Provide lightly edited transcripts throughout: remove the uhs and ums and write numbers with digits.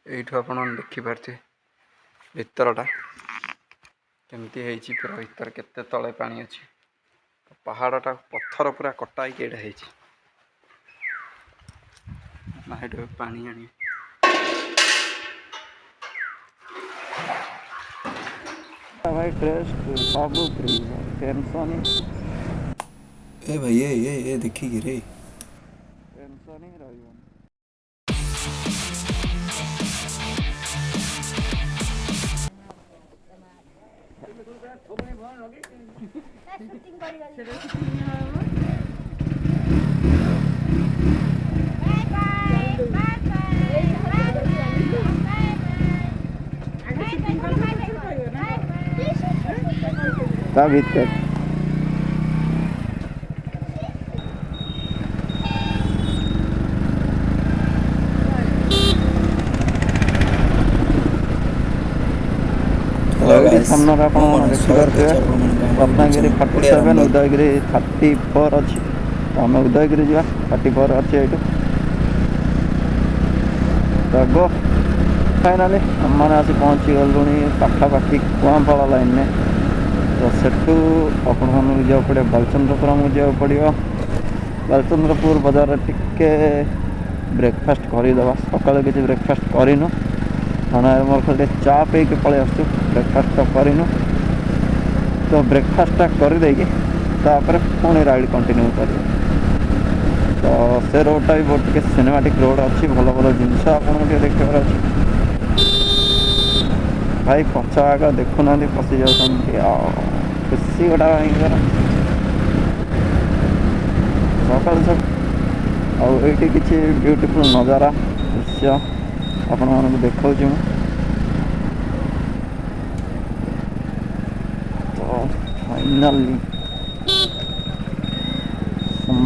एठू आप देखिपे भितरटा केमती है पूरा भीतर केते तले पानी अच्छी पहाड़टा पत्थर पूरा कटा है पानी आनी भाई टेस्ट सब फ्री टेंशन ए भाई ये देखिए रे टेंशन ही रही भीतर सामने आप रत्नागिरी 47 उदयगिरी 34 अच्छी आम उदयगिरी जा 34 अच्छी ये गो फाइनाली आम मैंने आसी पहुँची गलु पाखापाखि कुआंपाड़ लाइन में तो सेठू आपण जाओ पड़े बालचंद्रपुरम जाओ पड़ो बालचंद्रपुर बजार टिके ब्रेकफास्ट करदे सका किसी ब्रेकफास्ट करनु खाना मोर खाली चा पे पलि आसु ब्रेकफास्ट तो करनु तो ब्रेकफास्ट करदे पुणी राइड कंटिन्यू कर तो से रोडटा भी बहुत टे सिनेमाटिक रोड अच्छी भल भल जिनस आपको देखार अच्छे भाई पछ आग देखुना पशि जा खुशी गोटा भयंकर सकाल सब आईटी किसी ब्यूटीफुल नजारा दृश्य आपण मानक देखा तो फाइनाली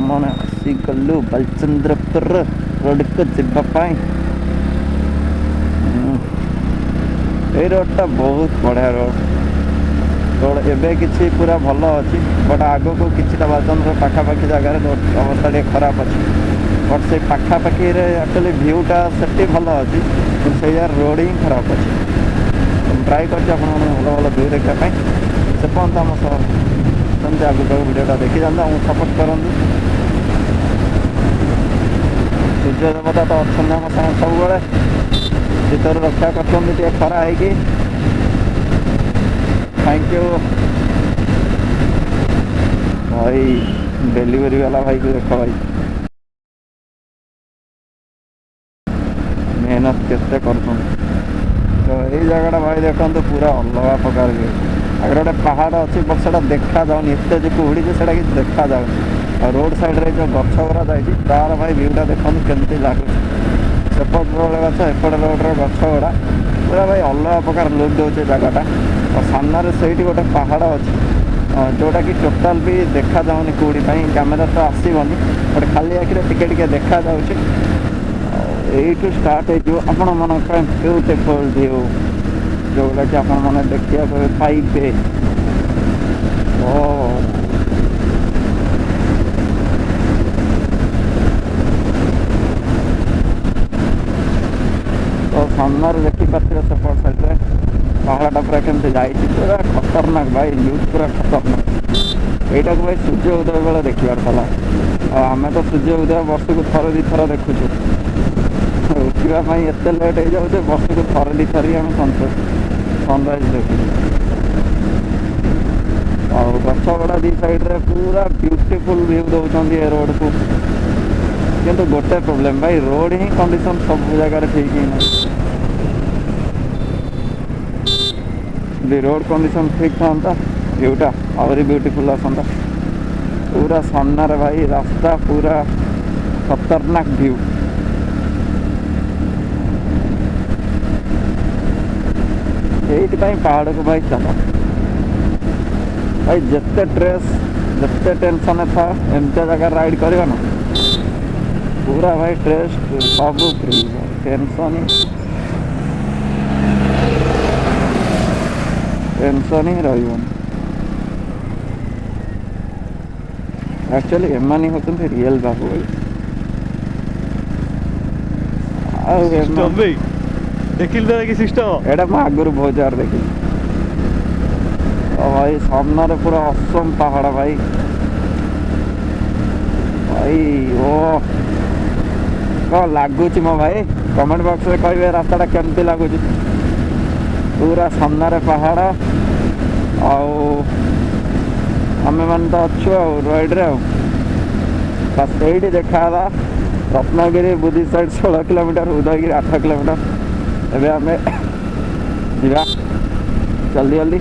मैंने आसी गलु बालचंद्रपुर रोड को जावाई ये रोडटा बहुत बढ़िया रोड एवं किसी पूरा भल अच्छी बट आग को किसी बालचंद्र पाखापाखि जगार अवस्था टे खराब अच्छी बट से पाखापाखि एक्चुअली भ्यूटा से भल अच्छी से रोड ही खराब अच्छी ट्राए कर भल भल भ्यू देखापी से पर्यंत आम समझे आगे भिडियोटा देखी जाता हूँ सपोर्ट करूँ सूर्य देवता तो अच्छा आम साथ सब भर रक्षा कर खरा है थैंक यू भाई डिलीवरी वाला भाई को देख भाई मेहनत केते कर तो ये जगह भाई देखो तो पूरा अलग प्रकार आगे गोटे पहाड़ अच्छी बट से देखा जाऊनी एत जो कुहड़ी से कि देखा जाऊनी रोड साइड रे जो गछ गुरा जाइए तार भाई व्यूटा देखो केमती लगुच सेपट रोड गछ एपट रोड गछ गुड़ा पूरा भाई अलग प्रकार लुक दौचे जगहटा और सामने से गोटे पहाड़ अच्छी जोटा कि टोटाल भी देखा जाऊनी कुड़ी कैमेरा तो आसबनी बट खाली आखिर टिके देखा जाऊँगी यू स्टार्ट हो आपण मन ब्यूटीफुल व्यू जोटा कि आपण मैंने देखा पाइबे तो सामने देखिपे सेपट साइड पहाड़ा पूरा केमती जाइए पूरा खतरनाक भाई न्यूज पूरा खतरनाक यटा को भाई सूर्य उदय बेले देखार था आम तो सूर्य उदय वर्ष को थर दी थर देखुचु उठापी एत लेट हो जाए वर्ष को थर दी थर आम सनराइज देखु और गछ गुड़ा दी साइड रे पूरा ब्यूटीफुल व्यू दौरान ये रोड को किंतु गोटे प्रोब्लेम भाई रोड ही कंडीशन सब जगह ठीक ही ना रोड कंडीशन ठीक था व्यूटा आहरी ब्यूटीफुल आसता पूरा सामने भाई रास्ता पूरा खतरनाक व्यू ये पहाड़ को भाई चल भाई जिते ट्रेस जिते टेंशन था एमती जगह राइड कर ना पूरा भाई ट्रेस सब फ्री टेंशन ही रही एक्चुअली एमानी होते रियल बाबू देखिल तो कि सिस्टम एटा मैं आगुरी बहुत जार देखी। भाई सामने पूरा असम पहाड़ भाई भाई ओ कौन लगुच मो भाई कमेंट बॉक्स में कहे रास्ता केमती लगुच पूरा सामने पहाड़ आम मैंने तो अच्छु रोड रे बस यही देखा रत्नगिरी बुद्धि साइड 16 किलोमीटर उदयगिरी 8 किलोमीटर एबे आमे जीवा जल्दी जल्दी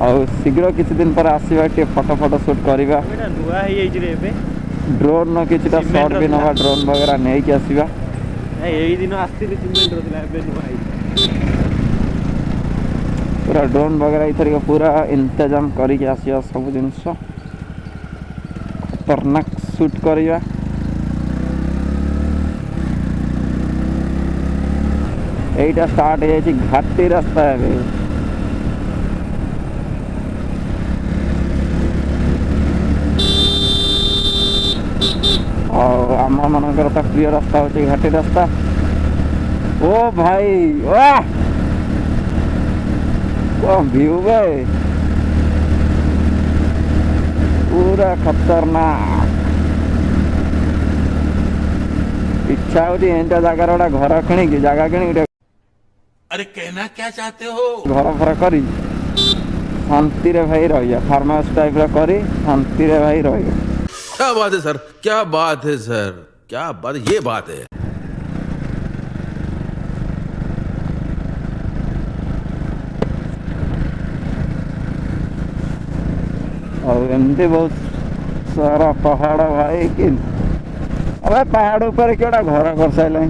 और शीघ्र किसी दिन पर आसवा टे फोटो फोटो शूट करवा नुआ है रे ड्रोन न किछटा शॉट भी नवा ड्रोन वगैरह नहीं कि आसवा यही दिन आस्ती सीमेंट रोला एबे नुआ है पूरा ड्रोन वगैरह इथर के पूरा इंतजाम करके आसवा सब जिनस खतरनाक शूट करवा एटा स्टार्ट हो जाए घाटी रास्ता है और आम मानकर तो प्रिय रास्ता हो घाटी रास्ता ओ भाई वाह व्यू भाई पूरा खतरनाक इच्छा होती एंटा जगार गोटे घर किणी जगह किणी अरे कहना क्या चाहते हो घर फर करी शांति रे भाई रही फार्म हाउस टाइप करी शांति रे भाई रही क्या बात है सर क्या बात है सर क्या बात ये बात है और एमती बहुत सारा पहाड़ भाई कि अब पहाड़ ऊपर क्यों घर कर सारे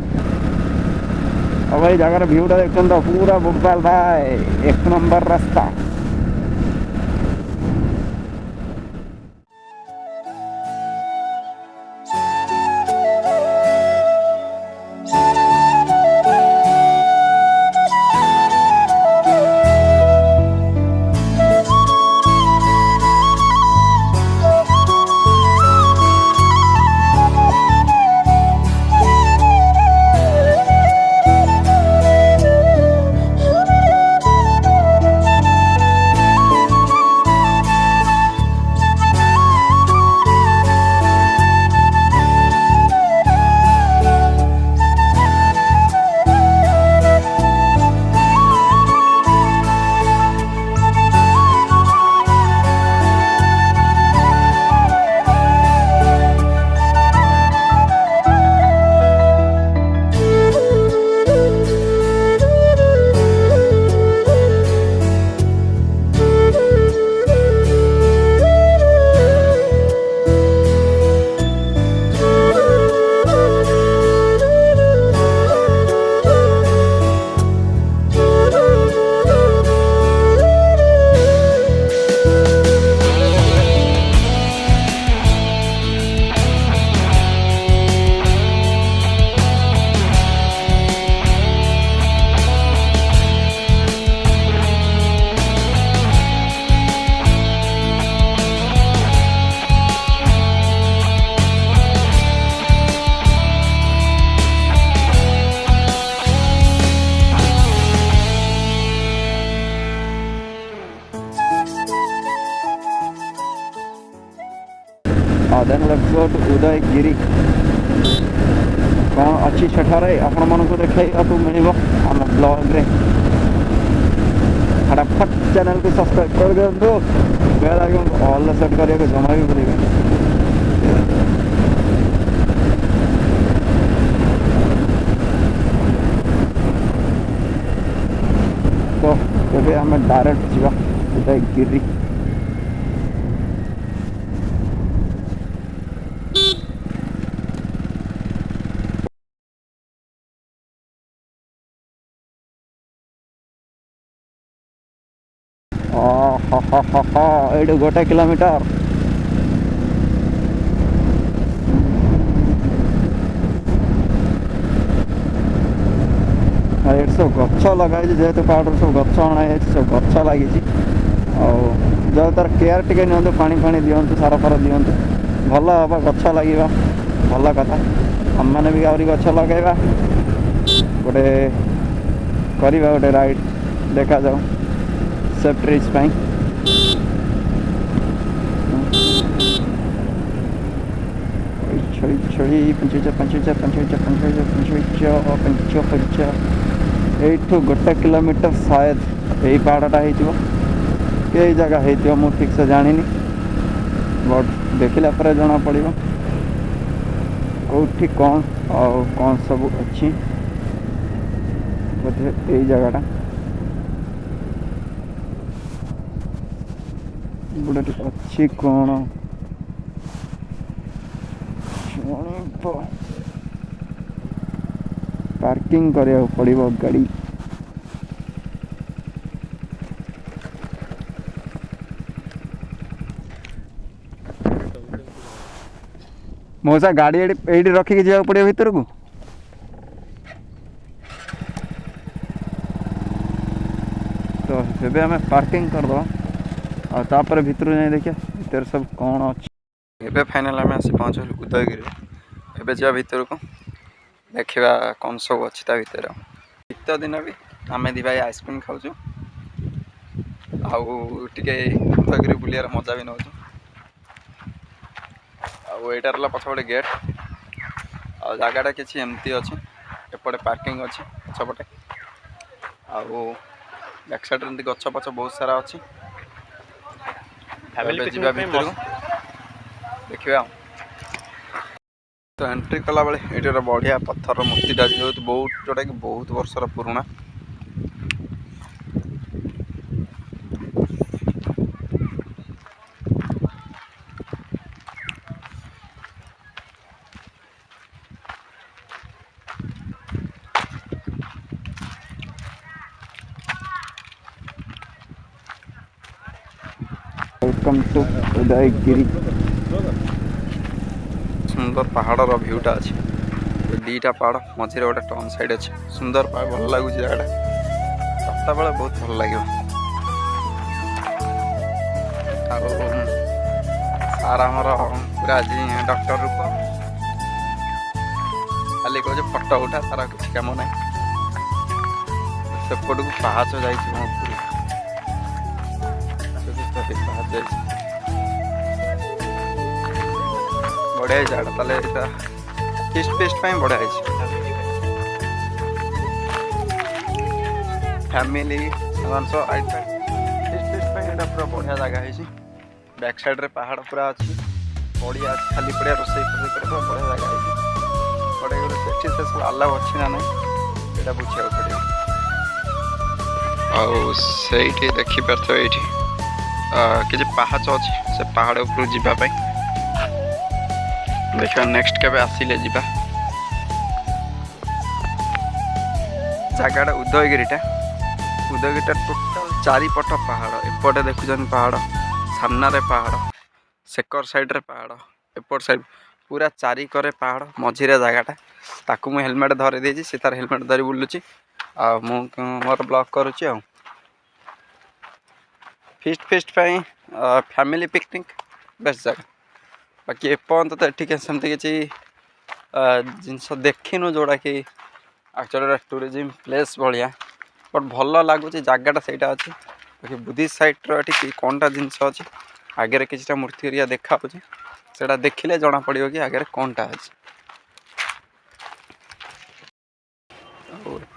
अब भाई जगह भ्यूटा देखते तो पूरा बुब्बाल भाई 1 नंबर रास्ता then let's go to Udayagiri कौन अच्छी सेठारे आपण मन को देखाई आपको मिल आम ब्लॉग रे फटाफट चैनल को सब्सक्राइब कर दिंतु बेल आइकन ऑल सेट करके जमा भी भूलिए तो ଏବେ ଆମେ डायरेक्ट ଯିବା उदयगिरी ये 1 किलोमीटर ये सब गच लगे जेहेतु पहाड़ सब गच अणाई सब गच लगी जो तार केयर टिके नि पानी फाणी दिंतु सार फार दिंतु भल हम गच लगे भल कथा आम मैंने भी आहरी गच लगेगा गोटे करवा गोटे राइड देखा जाओ सेफ्ट रिच पाई छड़ी एठू गोटे किलोमीटर शायद यही पहाड़टा हो जगह हो मु ठीक से जानी बट देखला पर जना पड़ो कौटी कौन और कौन सब अच्छी बोधे यही जगहटा गोटे अच्छी कौन पार्किंग करिया पड़ो गाड़ी मौसा गाड़ी ये रखिकी जावाक पड़ो भीतर को तो ये आम पार्किंग करदे आपर भितर जाए देखिए भीतर सब कौन अच्छे एबे फाइनल आम आसी पहुँचल उदयगिरी एबे जा भीतर को देखा कौन सब अच्छी ता भीतर शीत दिन भी आम दी भाई आइसक्रीम खाऊ आउे उदयगिरी बुलियार मजा भी नौ आईटार पछपटे गेट आ जगटा किसी एमती अच्छी एपटे पार्किंग अच्छी पछपटे आउ बैक साइड एमती गछ पछ बहुत सारा अच्छी भीतर देखा तो एंट्री कला बेले ये बढ़िया पत्थर मूर्तिटा बहुत जोटा कि बहुत वर्षर पुराना वेलकम टू उदयगिरी सुंदर पहाड़ भ्यूटा अच्छे दीटा पहाड़ मझे गोटे टर्न साइड अच्छे सुंदर पहाड़ भल लगुच जगह रास्ता बेले बहुत भल लगे सार आमर पूरा आज डॉक्टर रूप खाली कहे फटो उठा सारा कुछ कम ना सेपट को पाहाच जाइए बढ़िया जगह फिस्ट फिस्ट बढ़िया फैमिली फिस्ट फिस्ट पूरा बढ़िया जगह बैक साइड रे पहाड़ पूरा अच्छी बढ़िया खाली पड़िया रोसई बढ़िया जगह बढ़िया सेफ्टी से सब अलाउ अच्छी ना नहीं ये बुझा पड़ो आईटी देखिपार ये किसी पाहाच अच्छे से पहाड़ उपर जावाई देखा नेक्स्ट के आसिले जा जगह उदयगिरीटा टोटाल चारिपट पहाड़ एपटे देखुन पहाड़ सामने पहाड़ सेकर साइड रे पहाड़ एपट साइड पूरा चारिकरे पहाड़ मझिरे जगहटा ताकू मु हेलमेट धरी देछि से तार हेलमेट धरी बुलुची आ मु मोर ब्लॉग करुची आ feast feast family picnic best जगह बाकी एपर्यंत तो ये सेमती किसी जिनस देखिनु जोड़ा कि actually tourism place Bhaya but भल लगुच जगटा से अच्छी बाकी बुद्धिस्ट साइट्र ये कौनटा जिनस अच्छी आगे किसी मूर्ति एरिया देखा से देखिले जना पड़ो कि आगे कौनटा अच्छे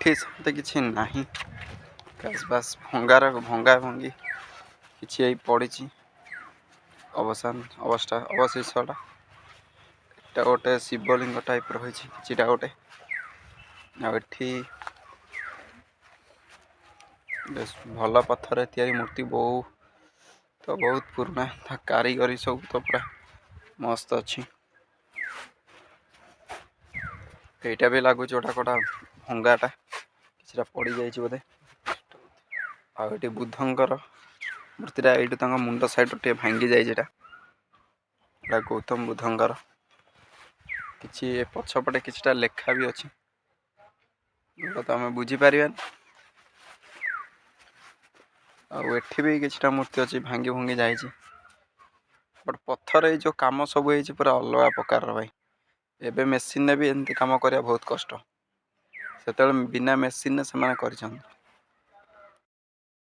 सेमती किसी ना बस भंगार भंगा भंगी किसी पड़ी अवसान अवशेषटा एटा गोटे शिवलिंग टाइप रही किसीटा गोटे भल पत्थर तैयारी मूर्ति बहुत पुराना था कारीगरी सब तो पूरा मस्त अच्छी यहीटा भी लगुच गोटा कोटा भंगाटा किसी पड़ जाए बोधे आठ बुद्धंकर मूर्तिटा ये मुंड साइड टे भांगी जाए गौतम बुद्धंकर किसी पछपटे किसी लेखा भी अच्छी तो आम बुझीपार आठी भी किसी मूर्ति अच्छी भांगी भंगी जाए बट पत्थर जो कम सब हो पूरा अलग प्रकार भाई एबे मेसीन भी एमती कम करवा बहुत कष्ट ସେତେବେଳେ ବିନା ମେସିନ୍ରେ ସେମାନେ କରିଛନ୍ତି।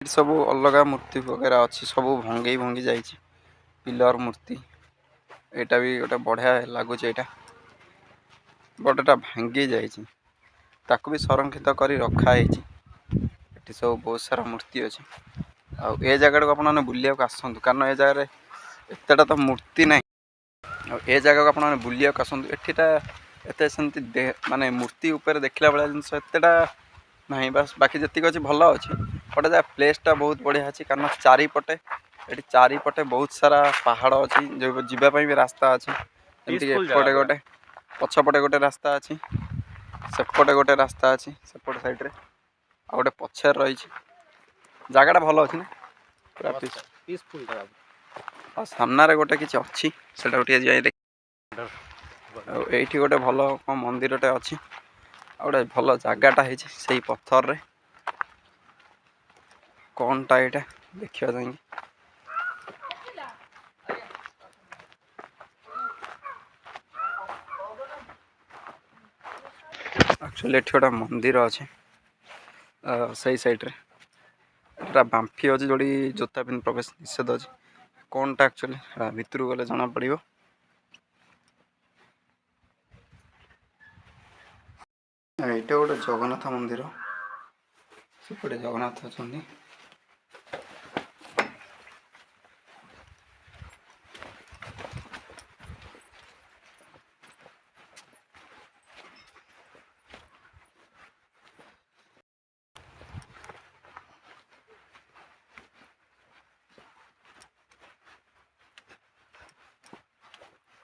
ଏଠି ସବୁ ଅଲଗା ମୂର୍ତ୍ତି ବଗେରା ଅଛି, ସବୁ ଭଙ୍ଗି ଯାଇଛି ପିଲର ମୂର୍ତ୍ତି। ଏଇଟା ବି ଗୋଟେ ବଢ଼ିଆ ଲାଗୁଛି, ଏଇଟା ବଡ଼ଟା ଭାଙ୍ଗି ଯାଇଛି, ତାକୁ ବି ସଂରକ୍ଷିତ କରି ରଖାହେଇଛି। ଏଠି ସବୁ ବହୁତ ସାରା ମୂର୍ତ୍ତି ଅଛି। ଆଉ ଏ ଜାଗାଟାକୁ ଆପଣମାନେ ବୁଲିବାକୁ ଆସନ୍ତୁ, କାରଣ ଏ ଜାଗାରେ ଏତେଟା ତ ମୂର୍ତ୍ତି ନାହିଁ। ଆଉ ଏ ଜାଗାକୁ ଆପଣମାନେ ବୁଲିବାକୁ ଆସନ୍ତୁ। ଏଠିଟା ଏତେ ସେମିତି ମାନେ ମୂର୍ତ୍ତି ଉପରେ ଦେଖିଲା ଭଳିଆ ଜିନିଷ ଏତେଟା ନାହିଁ, ବାସ୍ ବାକି ଯେତିକି ଅଛି ଭଲ ଅଛି। ଗୋଟେ ଯା ପ୍ଲେସ୍ଟା ବହୁତ ବଢ଼ିଆ ଅଛି, କାରଣ ଚାରିପଟେ ବହୁତ ସାରା ପାହାଡ଼ ଅଛି, ଯେଉଁ ଯିବା ପାଇଁ ବି ରାସ୍ତା ଅଛି। ଯେମିତିକି ଏପଟେ ଗୋଟେ, ପଛପଟେ ଗୋଟେ ରାସ୍ତା ଅଛି, ସେପଟେ ଗୋଟେ ରାସ୍ତା ଅଛି, ସେପଟେ ସାଇଡ଼୍ରେ ଆଉ ଗୋଟେ ପଛରେ ରହିଛି। ଜାଗାଟା ଭଲ ଅଛି ନା, ପୁରା ପିସଫୁଲ୍ ଜାଗା। ଆଉ ସାମ୍ନାରେ ଗୋଟେ କିଛି ଅଛି, ସେଟାକୁ ଟିକେ ଯାଇ ଦେଖ। ଆଉ ଏଇଠି ଗୋଟେ ଭଲ କ'ଣ ମନ୍ଦିରଟେ ଅଛି, ଆଉ ଗୋଟେ ଭଲ ଜାଗାଟା ହେଇଛି ସେଇ ପଥରରେ। କ'ଣଟା ଏଇଟା ଦେଖିବା ଯାଇକି। ଆକ୍ଚୁଆଲି ଏଠି ଗୋଟେ ମନ୍ଦିର ଅଛି, ସେଇ ସାଇଡ଼୍ରେ ଏଟା ବାମ୍ଫି ଅଛି, ଯୋଉଠି ଜୋତା ପିନ୍ଧି ପ୍ରବେଶ ନିଷେଧ ଅଛି। କ'ଣଟା ଆକ୍ଚୁଆଲି ଭିତରକୁ ଗଲେ ଜଣାପଡ଼ିବ। ଏଇଟା ଗୋଟେ ଜଗନ୍ନାଥ ମନ୍ଦିର, ସେପଟେ ଜଗନ୍ନାଥ ଅଛନ୍ତି।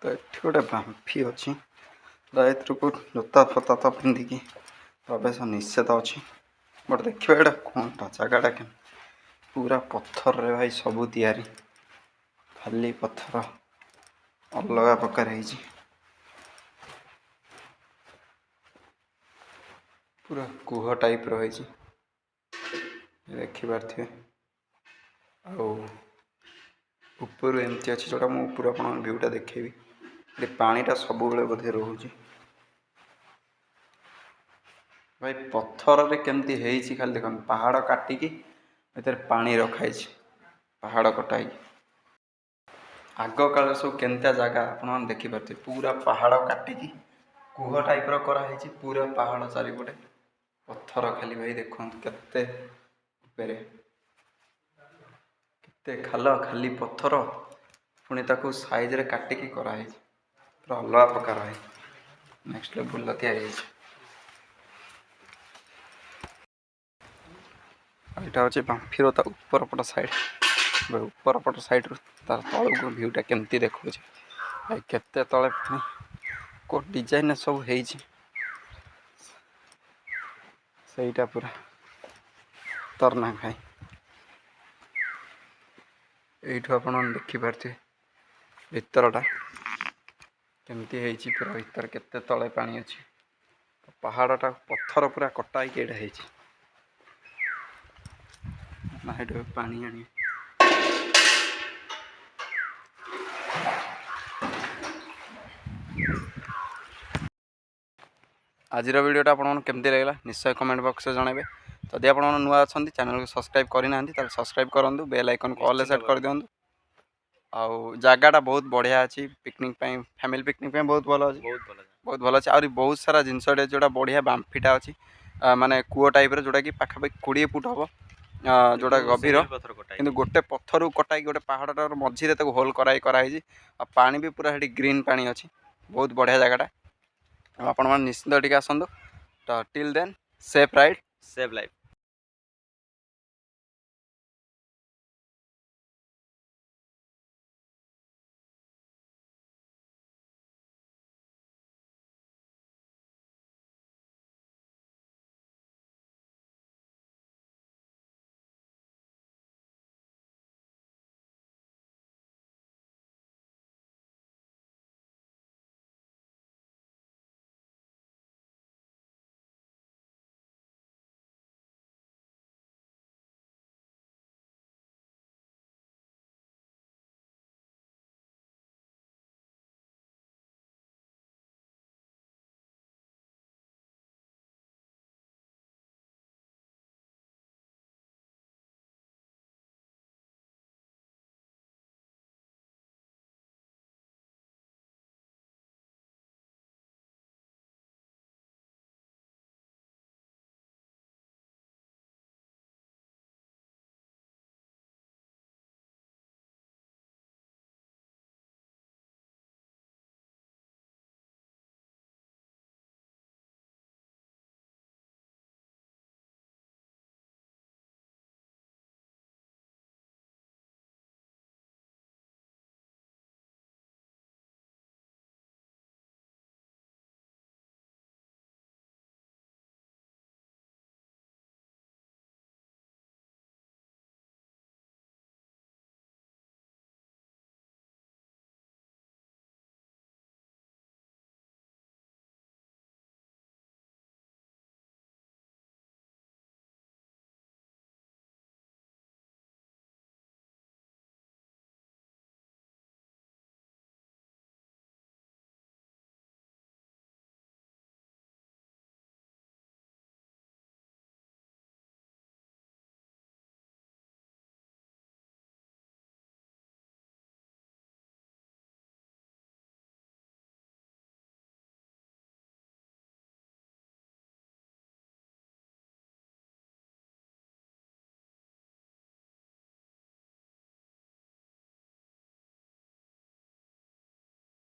ତ ଏଠି ଗୋଟେ ବାମ୍ଫି ଅଛି, ଏଥିରୁ ଜୋତା ଫତା ତ ପିନ୍ଧିକି ପ୍ରବେଶ ନିଷେଧ ଅଛି। ବଟ୍ ଦେଖିବା ଏଇଟା କ'ଣଟା, ଜାଗାଟା କେମିତି। ପୁରା ପଥରରେ ଭାଇ ସବୁ ତିଆରି, ଖାଲି ପଥର, ଅଲଗା ପ୍ରକାର ହେଇଛି, ପୁରା କୁହ ଟାଇପ୍ର ହେଇଛି, ଦେଖିପାରୁଥିବେ। ଆଉ ଉପରୁ ଏମିତି ଅଛି, ଯେଉଁଟା ମୁଁ ଉପରୁ ଆପଣଙ୍କ ଭିୟୁଟା ଦେଖେଇବି। ଏଠି ପାଣିଟା ସବୁବେଳେ ବୋଧେ ରହୁଛି। ଭାଇ ପଥରରେ କେମିତି ହେଇଛି ଖାଲି ଦେଖନ୍ତୁ, ପାହାଡ଼ କାଟିକି ଏଥିରେ ପାଣି ରଖାହେଇଛି, ପାହାଡ଼ କଟା ହେଇକି। ଆଗ କାଳରେ ସବୁ କେମିତିଆ ଜାଗା ଆପଣମାନେ ଦେଖିପାରୁଥିବେ, ପୁରା ପାହାଡ଼ କାଟିକି କୁହ ଟାଇପ୍ର କରାହେଇଛି, ପୁରା ପାହାଡ଼ ଚାରିପଟେ ପଥର ଖାଲି। ଭାଇ ଦେଖନ୍ତୁ କେତେ ଉପରେ, କେତେ ଖାଲି ପଥର, ପୁଣି ତାକୁ ସାଇଜ୍ରେ କାଟିକି କରାହେଇଛି, ପୁରା ଅଲଗା ପ୍ରକାର ହେଇଛି, ନେକ୍ସଟ ଲେଭେଲ୍ର ତିଆରି ହେଇଛି। ଏଇଟା ହେଉଛି ବାମ୍ଫିର ତା ଉପରପଟ ସାଇଡ଼୍ରୁ ତାର ତଳକୁ ଭିୟୁଟା କେମିତି ଦେଖାଉଛି। ଭାଇ କେତେ ତଳେ ପୁଣି କେଉଁ ଡିଜାଇନ୍ ସବୁ ହେଇଛି, ସେଇଟା ପୁରା ଖତରନାକ ଭାଇ। ଏଇଠୁ ଆପଣ ଦେଖିପାରୁଥିବେ ଭିତରଟା କେମିତି ହେଇଛି, ପୁରା ଭିତରେ କେତେ ତଳେ ପାଣି ଅଛି। ପାହାଡ଼ଟା ପଥର ପୁରା କଟା ହେଇକି ଏଇଟା ହେଇଛି। ନା ଏଇଠି ପାଣି ଆଣି ଆଜିର ଭିଡ଼ିଓଟା ଆପଣଙ୍କୁ କେମିତି ଲାଗିଲା ନିଶ୍ଚୟ କମେଣ୍ଟ ବକ୍ସରେ ଜଣାଇବେ। ଯଦି ଆପଣ ନୂଆ ଅଛନ୍ତି, ଚ୍ୟାନେଲକୁ ସବସ୍କ୍ରାଇବ୍ କରିନାହାନ୍ତି, ତାହେଲେ ସବସ୍କ୍ରାଇବ୍ କରନ୍ତୁ, ବେଲ୍ ଆଇକନ୍କୁ ଅଲ୍ରେ ସେଟ୍ କରିଦିଅନ୍ତୁ। ଆଉ ଜାଗାଟା ବହୁତ ବଢ଼ିଆ ଅଛି, ପିକନିକ୍ ପାଇଁ, ଫ୍ୟାମିଲି ପିକନିକ୍ ପାଇଁ ବହୁତ ଭଲ ଅଛି, ବହୁତ ଭଲ ଅଛି। ଆହୁରି ବହୁତ ସାରା ଜିନିଷ ଏଠି ଅଛି, ଯେଉଁଟା ବଢ଼ିଆ ବାମ୍ଫିଟା ଅଛି, ମାନେ କୂଅ ଟାଇପ୍ର, ଯେଉଁଟାକି ପାଖାପାଖି 20 ଫୁଟ ହେବ, ଯେଉଁଟା ଗଭୀର, କିନ୍ତୁ ଗୋଟେ ପଥରକୁ କଟାଇକି ଗୋଟେ ପାହାଡ଼ଟାର ମଝିରେ ତାକୁ ହୋଲ୍ କରାହେଇଛି। ଆଉ ପାଣି ବି ପୁରା ସେଠି ଗ୍ରୀନ୍ ପାଣି ଅଛି, ବହୁତ ବଢ଼ିଆ ଜାଗାଟା। ଆଉ ଆପଣମାନେ ନିଶ୍ଚିନ୍ତ ଟିକେ ଆସନ୍ତୁ। ତ till then safe ride, save life.